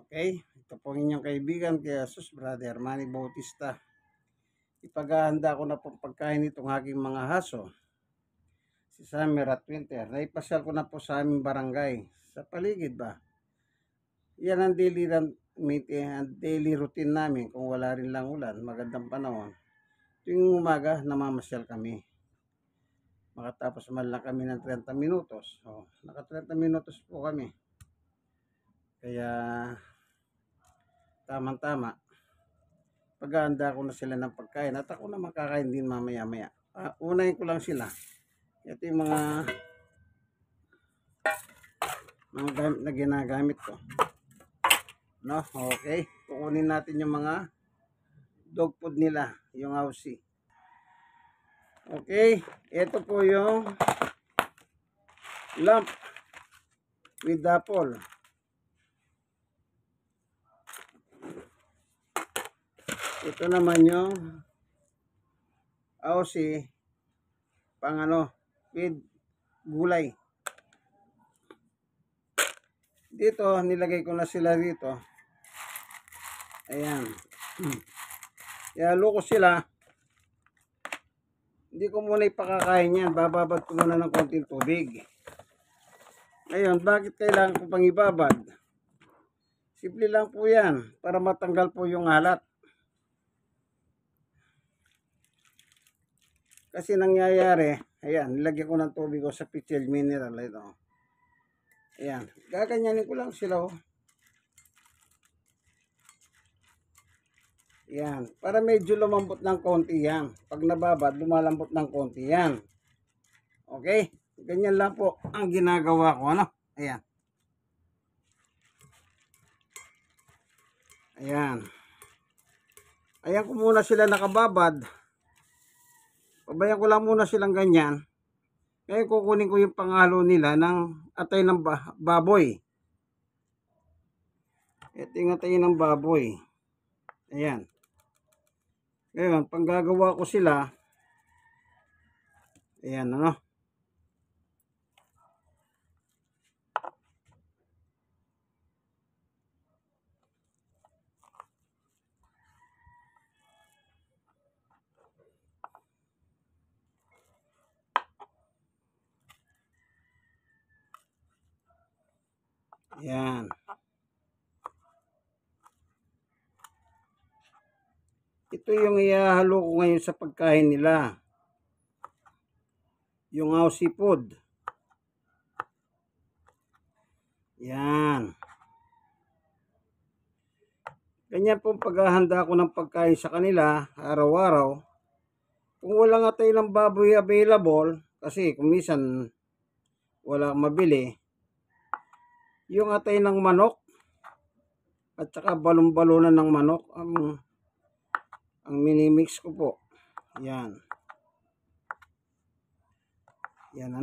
Okay, ito po ang inyong kaibigan kay Jesus Brother Manny Bautista. Ipaghahanda ko na po pagkain itong aking mga haso, si Summer at Winter. Naipasyal ko na po sa aming barangay. Sa paligid ba? Yan ang daily routine namin kung wala rin lang ulan, magandang panahon. Tuwing umaga, namamasyal kami. Makatapos man lang kami ng 30 minutos. Naka 30 minutos po kami. Kaya tamang-tama. Paghahanda ko na sila ng pagkain at ako na makakain din mamaya-maya. Unahin ko lang sila. Ito yung mga gamit na ginagamit ko. No, okay. Kukunin natin yung mga dog food nila, yung Aussie. Okay, ito po yung lamp with apple. Ito naman yung Aussie pang with gulay. Dito, nilagay ko na sila dito. Ayan. Ihalo ko sila. Hindi ko muna ipakakain yan. Bababad ko muna ng konting tubig. Ngayon, bakit kailangan ko pang ibabad? Simple lang po yan. Para matanggal po yung alat. Kasi nangyayari, ayan, nilagyan ko ng tubig ko sa pichel mineral. Ito. Ayan. Gaganyanin ko lang sila. Yan. Para medyo lumambot ng konti yan. Pag nababad, lumalambot ng konti yan. Okay? Ganyan lang po ang ginagawa ko. Ayan. Ayan. Ayan ko muna sila nakababad. Pabayan ko lang muna silang ganyan. Ngayon kukunin ko yung pangalo nila ng atay ng baboy. Ito yung atay ng baboy. Ayan. Ngayon, panggagawa ko sila, ayan, ayan. Ito yung ihahalo ko ngayon sa pagkain nila. Yung Aussie food. Yan. Ganyan po paghahanda ko ng pagkain sa kanila araw-araw. Kung wala nga tayo ng baboy available, kasi kung minsan wala mabili, yung atay ng manok at saka balon-balonan ng manok ang minimix ko po. Yan. Yan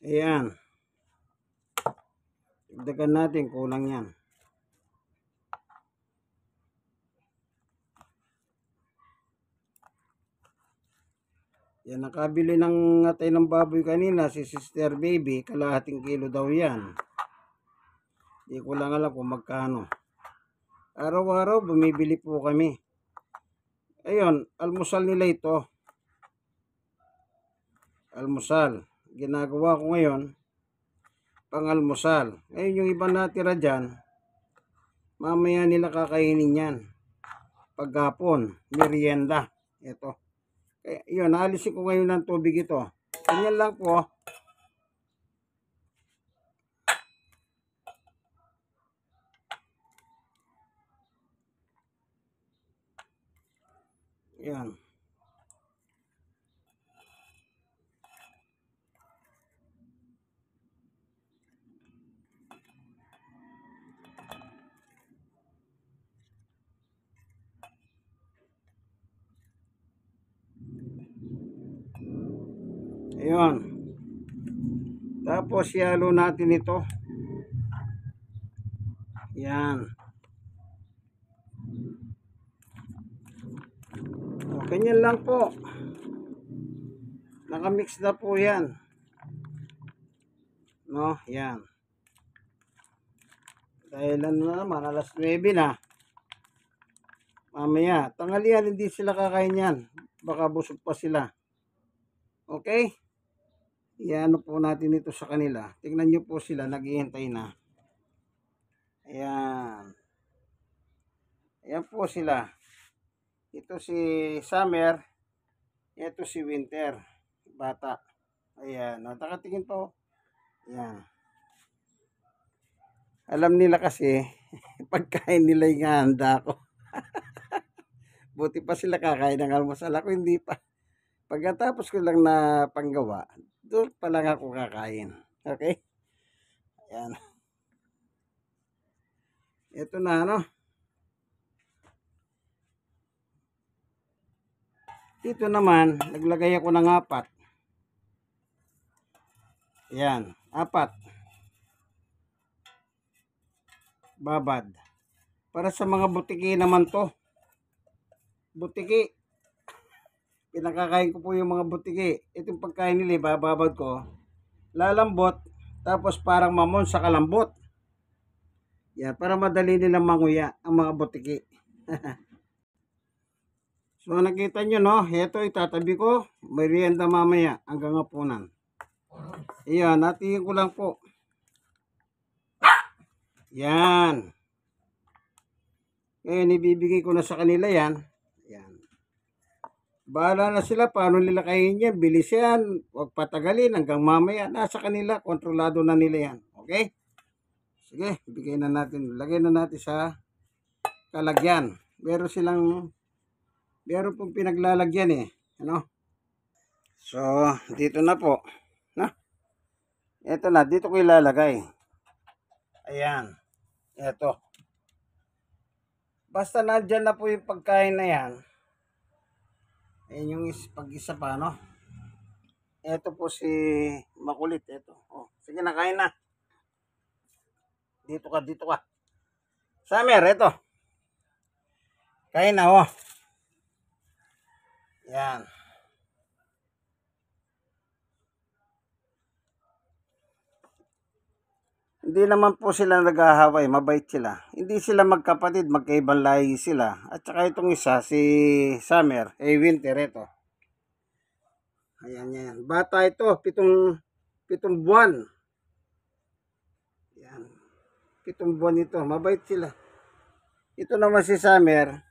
Ayan. Dagdagan natin, kulang yan. Yan, nakabili ng atay ng baboy kanina si Sister Baby, kalahating kilo daw yan. Hindi ko lang alam kung magkano. Araw-araw bumibili po kami. Ayun, almusal nila ito. Almusal. Ginagawa ko ngayon, pang-almusal. Ngayon yung iba natira dyan, mamaya nila kakainin yan. Paghapon, merienda. Ito. Kaya yun, naalisin ko ngayon ng tubig ito. Ganyan lang po. Yan. Ayun. Tapos ihalo natin ito. Yan. O, ganyan lang po. Nakamix na po yan. No, yan. Dahil ano na naman, alas 9 na. Mamaya, tanghalian hindi sila kakain yan. Baka busog pa sila. Okay? Iano po natin ito sa kanila. Tingnan nyo po sila, naghihintay na. Ayan. Ayan po sila. Ito si Summer. Ito si Winter. Bata. Ayan. Nakatingin po. Ayan. Alam nila kasi, pagkain nila yung handa ko. Buti pa sila kakain ng almusal. Ako hindi pa. Pagkatapos ko lang na panggawa, doon pa lang ako kakain. Okay? Ayan. Ito na, ano? Dito naman, naglagay ako ng 4. Ayan, 4. Babad. Para sa mga butiki naman to. Butiki. Pinakakain ko po yung mga butiki. Itong pagkain nila, bababad ko. Lalambot. Tapos parang mamon sa kalambot. Yan, para madali nilang manguya ang mga butiki. So nakita nyo, no? Ito itatabi ko. Merienda mamaya hanggang hapunan. Ayan, natingin ko lang po. Yan. Ngayon, ibibigay ko na sa kanila yan. Yan. Bahala na sila paano nila kainin yan. Bilis yan. Huwag patagalin hanggang mamaya. Nasa kanila. Kontrolado na nila yan. Okay? Sige, ibigay na natin. Lagay na natin sa kalagyan. Meron pong pinaglalagyan eh. Ano? So, dito na po. No? Ito na. Dito ko ilalagay. Ayan. Ito. Basta nandyan na po yung pagkain na yan. Ayan yung pag-isa pa, no? Ito po si Makulit. Ito. Oh, sige na, kain na. Dito ka. Summer, ito. Kain na, oh. Yan. Hindi naman po sila nag-ahaway, mabait sila. Hindi sila magkapatid, magkaibang lahi sila. At saka itong isa, si Summer, Winter, ito. Ayan, yan. Bata ito, pitong buwan. Yan. 7 buwan ito, mabait sila. Ito naman si Summer,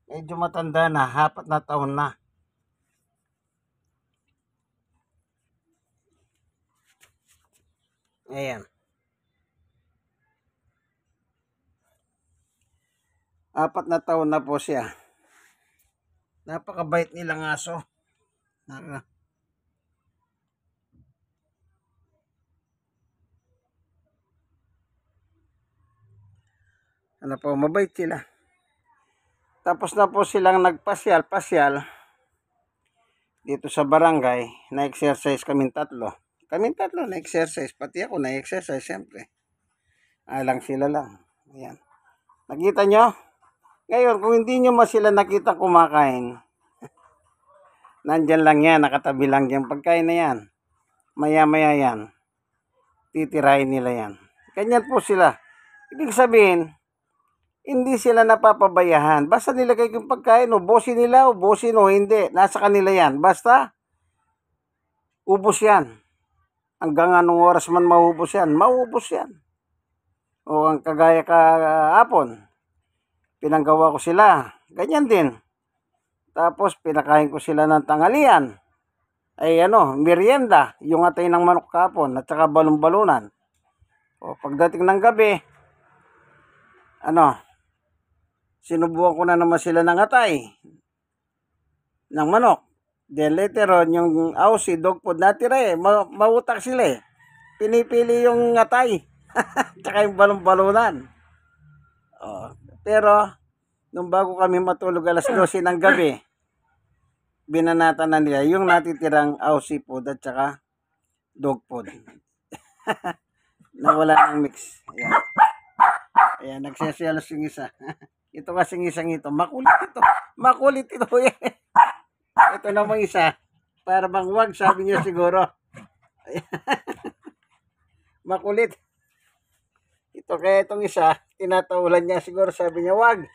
medyo matanda na, 4 na taon na. Ayan. 4 na taon na po siya. Napakabait nilang aso. Ano po, mabait sila. Tapos na po silang nagpasyal dito sa barangay. Na-exercise kaming tatlo. Na-exercise. Pati ako na-exercise, siyempre. Alang sila lang. Ayan. Nakita nyo? Ngayon, kung hindi nyo sila nakita kumakain, nandyan lang yan, nakatabi lang yung pagkain na yan. Maya-maya yan. Titirahin nila yan. Ganyan po sila. Ibig sabihin, hindi sila napapabayahan. Basta nilagay yung pagkain, ubusin nila, ubusin o hindi. Nasa kanila yan. Basta, ubos yan. Hanggang anong oras man maubos yan, maubos yan. O ang kagaya kahapon, pinanggawa ko sila. Ganyan din. Tapos, pinakain ko sila ng tanghalian. Ay merienda. Yung atay ng manok kahapon at saka balon-balunan. O pagdating ng gabi, sinubukan ko na naman sila ng atay ng manok. Then later on, yung Aussie dog food natira mautak sila eh. Pinipili yung atay. Tsaka yung balon-balunan. Pero, nung bago kami matulog alas 12 ng gabi, binanatan na nila yung natitirang Aussie food at saka dog food. Nawala ng mix. Ayan. Ayan, nagseselos yung isa. Ito kasing isang ito. Makulit ito. Makulit ito. Ito namang isa. Para bang wag, sabi niya siguro. Makulit. Ito kaya itong isa, tinatawalan niya siguro, sabi niya, wag.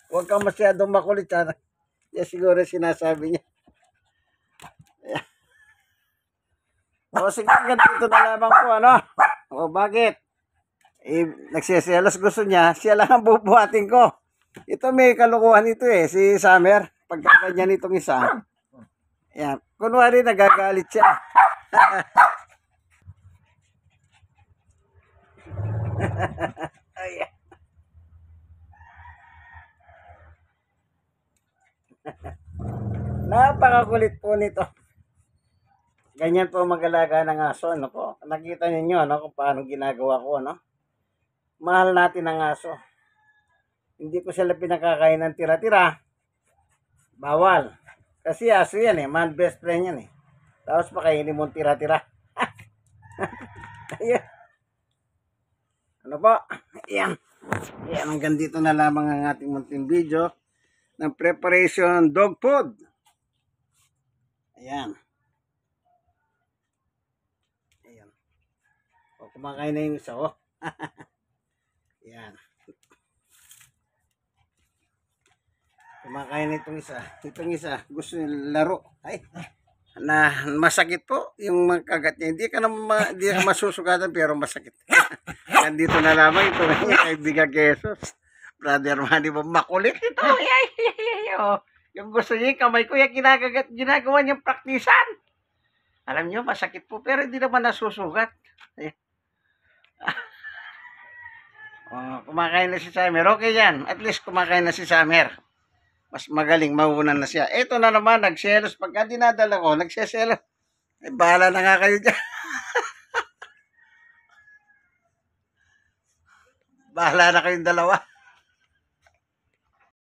Huwag kang masyadong makulit. Yan siguro sinasabi niya. O sige, ganito na lamang po, ano? O bakit? Nagsiselos gusto niya, siya lang ang bubuhatin ko. Ito may kalukuhan ito si Summer. Pagkaganyan itong isa. Yan. Kunwari nagagalit siya. Ayan. Napakakulit po nito. Ganyan po mag-alaga ng aso, ano po. Nakita niyo ano kung paano ginagawa ko, ano. Mahal natin ang aso. Hindi ko sila pinakakain ng tira-tira. Bawal. Kasi aso yan man best friend yan Tapos pakainin mo tira-tira. Ayan. Ano po? Ayan. Ayan, hanggang dito na lamang ang ating munting video ng preparation dog food. Ayan. Ayan. O, kumakain na yung isa, Ayan. Kumakain na itong isa. Itong isa, gusto niya laro. Ay, na masakit po yung kagat niya. Hindi ka masusugatan pero masakit. Nandito na lamang ito na kaibigan Jesus. Brother Manny, makulit ito. Yung gusto niya, kamay ko yung ginagawa niyang praktisan. Alam niyo, masakit po pero hindi naman nasusugat. Kumakain na si Summer. Okay yan. At least kumakain na si Summer. Mas magaling, mauunan na siya. Ito na naman, nagselos. Pagka dinadala ko, nagseselos. Bahala na nga kayo dyan. Bahala na kayong dalawa.